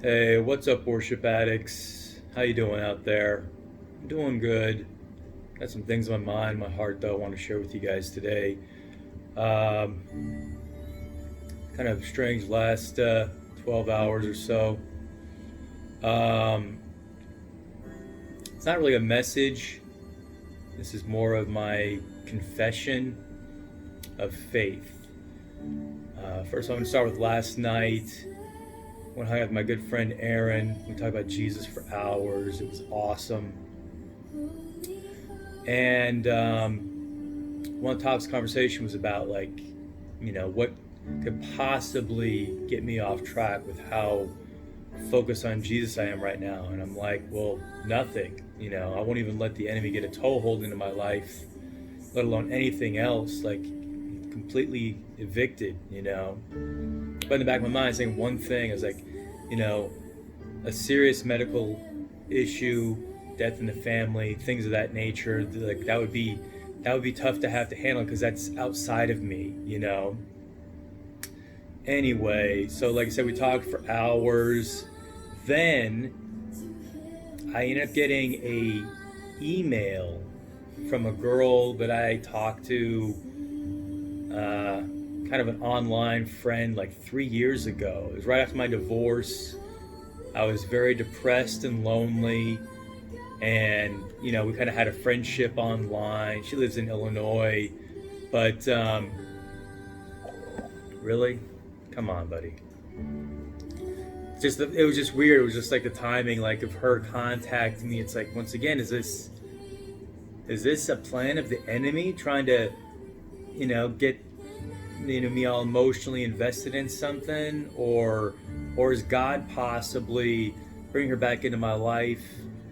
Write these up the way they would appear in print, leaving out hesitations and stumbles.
Hey, what's up, worship addicts? How you doing out there? I'm doing good. Got some things on my mind, my heart, though, I want to share with you guys today. Um, Kind of strange last 12 hours or so. Um, it's not really a message. This is more of my confession of faith. First, I'm going to start with last night. When I hung out with my good friend Aaron, we talked about Jesus for hours. It was awesome. And one of the topics of conversation was about what could possibly get me off track with how focused on Jesus I am right now. And I'm like, well, nothing. I won't even let the enemy get a toehold into my life, let alone anything else. Like, completely evicted. But in the back of my mind, saying one thing is like, you know, a serious medical issue, death in the family, things of that nature. Like that would be tough to handle because that's outside of me. Anyway, so like I said, we talked for hours. Then I ended up getting a email from a girl that I talked to, kind of an online friend, like 3 years ago. It was right after my divorce. I was very depressed and lonely, and we kind of had a friendship online. She lives in Illinois, but really, come on, buddy. It was just weird. It was just like the timing, like of her contacting me. It's like, once again, is this a plan of the enemy trying to get me all emotionally invested in something, or is God possibly bring her back into my life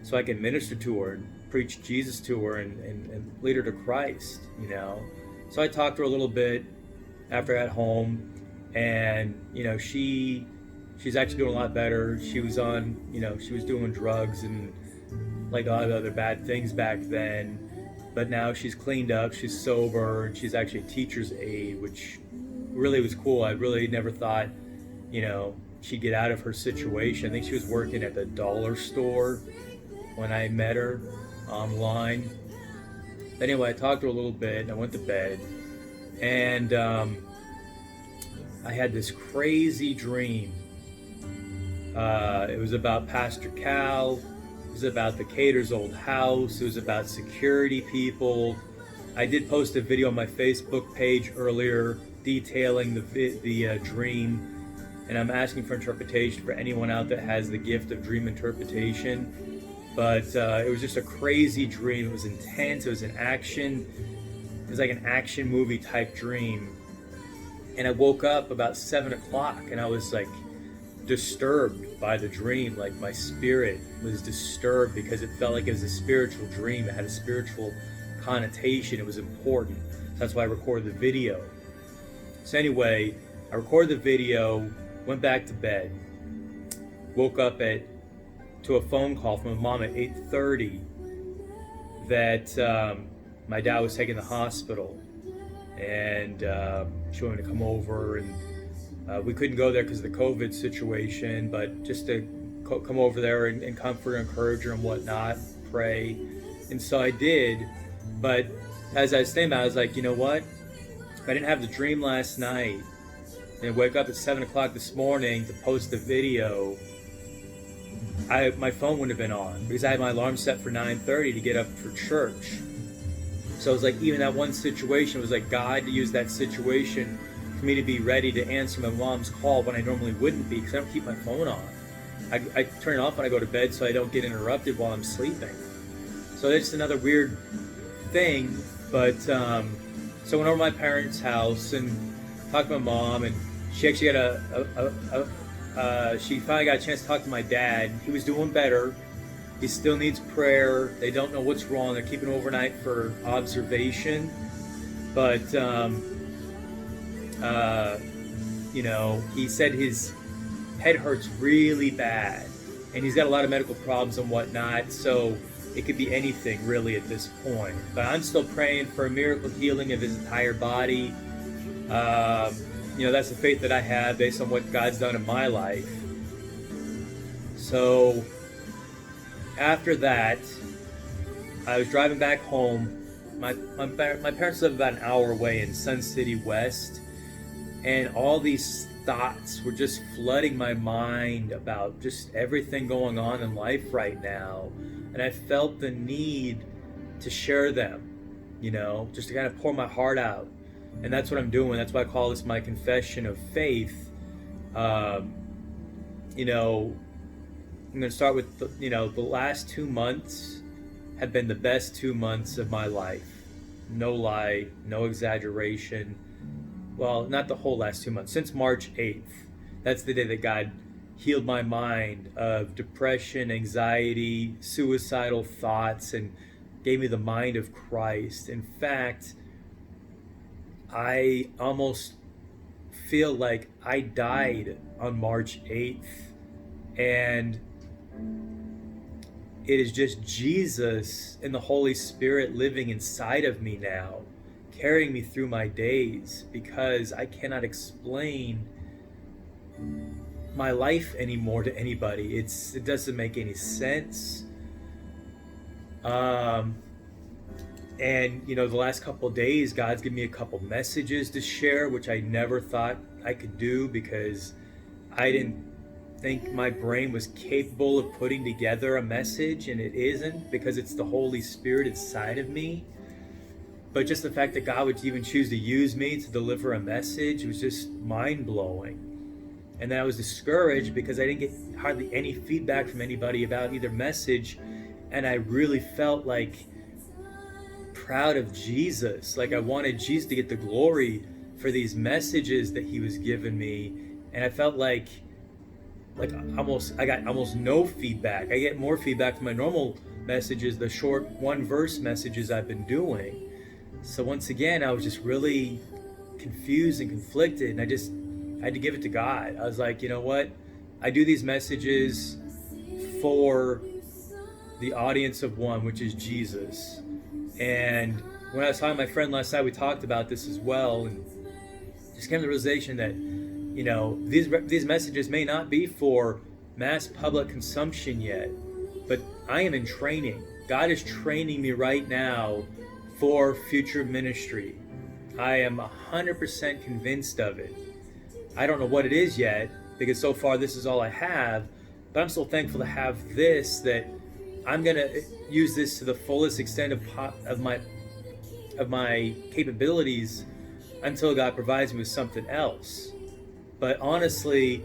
so I can minister to her and preach Jesus to her and lead her to Christ. So I talked to her a little bit after I got home, and she's actually doing a lot better. She was doing drugs and like a lot of other bad things back then, but now she's cleaned up, she's sober, and she's actually a teacher's aide, which really was cool. I really never thought she'd get out of her situation. I think she was working at the dollar store when I met her online. But anyway, I talked to her a little bit, and I went to bed, and I had this crazy dream. It was about Pastor Cal. It was about the Cater's old house. It was about security people. I did post a video on my Facebook page earlier detailing the dream, and I'm asking for interpretation for anyone out that has the gift of dream interpretation. But it was just a crazy dream. It was intense. It was like an action movie type dream. And I woke up about 7 o'clock, and I was like disturbed by the dream. Like, my spirit was disturbed because it felt like it was a spiritual dream. It had a spiritual connotation. It was important. So that's why I recorded the video. So anyway, I recorded the video, went back to bed, woke up to a phone call from my mom at 8:30 that my dad was taken to the hospital, and she wanted to come over, and we couldn't go there because of the COVID situation, but just to come over there and comfort her, encourage her and whatnot, pray. And so I did. But as I was thinking about it, I was like, you know what? If I didn't have the dream last night and wake up at 7 o'clock this morning to post the video, my phone wouldn't have been on because I had my alarm set for 9:30 to get up for church. So it was like, even that one situation was like God used that situation for me to be ready to answer my mom's call when I normally wouldn't be, because I don't keep my phone on. I turn it off when I go to bed so I don't get interrupted while I'm sleeping. So it's just another weird thing. But so I went over to my parents' house and talked to my mom, and she actually got she finally got a chance to talk to my dad. He was doing better. He still needs prayer. They don't know what's wrong. They're keeping him overnight for observation. But he said his head hurts really bad, and he's got a lot of medical problems and whatnot. So it could be anything really at this point. But I'm still praying for a miracle healing of his entire body. That's the faith that I have based on what God's done in my life. So after that, I was driving back home. My parents live about an hour away in Sun City West, and all these thoughts were just flooding my mind about just everything going on in life right now. And I felt the need to share them, just to kind of pour my heart out. And that's what I'm doing. That's why I call this my confession of faith. I'm going to start with, the last 2 months have been the best 2 months of my life. No lie, no exaggeration. Well, not the whole last 2 months. Since March 8th, that's the day that God healed my mind of depression, anxiety, suicidal thoughts, and gave me the mind of Christ. In fact, I almost feel like I died on March 8th, and it is just Jesus and the Holy Spirit living inside of me now, carrying me through my days, because I cannot explain my life anymore to anybody. It doesn't make any sense. And the last couple of days, God's given me a couple messages to share, which I never thought I could do, because I didn't think my brain was capable of putting together a message, and it isn't, because it's the Holy Spirit inside of me. But just the fact that God would even choose to use me to deliver a message was just mind-blowing. And then I was discouraged because I didn't get hardly any feedback from anybody about either message, and I really felt like proud of Jesus. Like I wanted Jesus to get the glory for these messages that he was giving me. And I felt like I got almost no feedback. I get more feedback from my normal messages, the short one verse messages I've been doing. So once again, I was just really confused and conflicted, and I had to give it to God. I was like, you know what? I do these messages for the audience of one, which is Jesus. And when I was talking to my friend last night, we talked about this as well, and just came to the realization that, these messages may not be for mass public consumption yet, but I am in training. God is training me right now for future ministry. I am 100% convinced of it. I don't know what it is yet, because so far this is all I have, but I'm so thankful to have this, that I'm going to use this to the fullest extent of my capabilities until God provides me with something else. But honestly,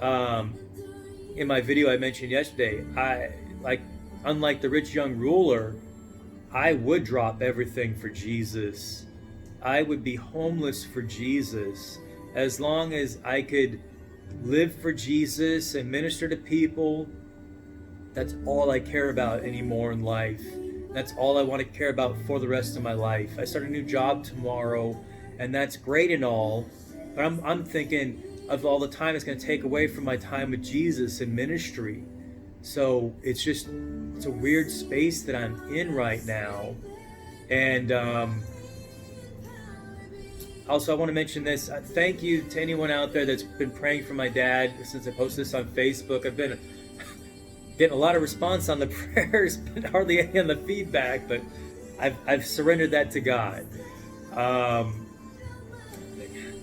in my video I mentioned yesterday, unlike the rich young ruler, I would drop everything for Jesus. I would be homeless for Jesus. As long as I could live for Jesus and minister to people, that's all I care about anymore in life. That's all I want to care about for the rest of my life. I start a new job tomorrow, and that's great and all, but I'm thinking of all the time it's going to take away from my time with Jesus and ministry. So it's a weird space that I'm in right now. And also, I want to mention this. Thank you to anyone out there that's been praying for my dad since I posted this on Facebook. I've been getting a lot of response on the prayers, but hardly any on the feedback. But I've surrendered that to God.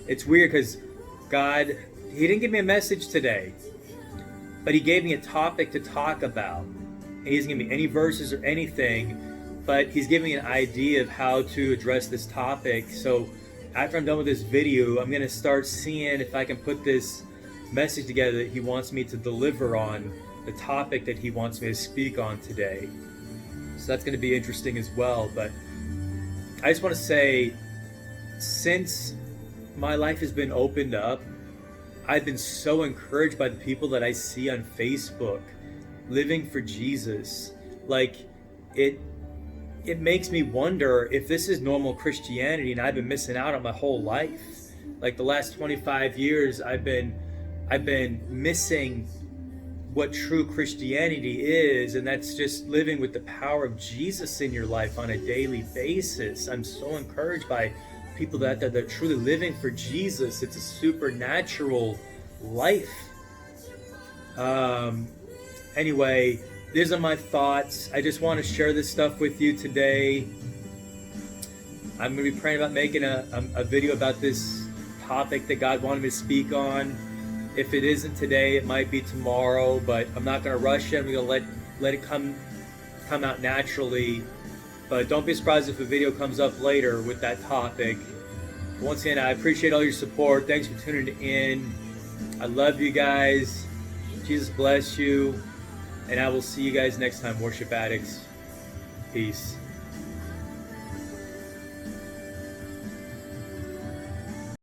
It's weird because God, he didn't give me a message today, but he gave me a topic to talk about. And he doesn't give me any verses or anything, but he's giving me an idea of how to address this topic. So after I'm done with this video, I'm going to start seeing if I can put this message together that he wants me to deliver on the topic that he wants me to speak on today. So that's going to be interesting as well. But I just want to say, since my life has been opened up, I've been so encouraged by the people that I see on Facebook living for Jesus. Like, it makes me wonder if this is normal Christianity and I've been missing out on my whole life. Like the last 25 years, I've been missing what true Christianity is, and that's just living with the power of Jesus in your life on a daily basis. I'm so encouraged by people that are truly living for Jesus. It's a supernatural life. Anyway, these are my thoughts. I just want to share this stuff with you today. I'm going to be praying about making a video about this topic that God wanted me to speak on. If it isn't today, it might be tomorrow, but I'm not going to rush it. I'm going to let it come out naturally. But don't be surprised if a video comes up later with that topic. Once again, I appreciate all your support. Thanks for tuning in. I love you guys. Jesus bless you. And I will see you guys next time, Worship Addicts. Peace.